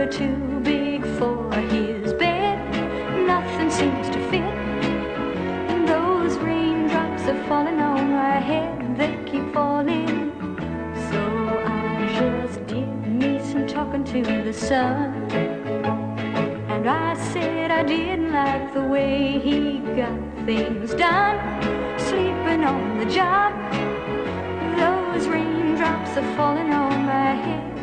are too big for his bed. Nothing seems to fit, and those raindrops are falling on my head. They keep falling. So I just did me some talking to the sun, and I said I didn't like the way he got things done, sleeping on the job. Those raindrops are falling on my head.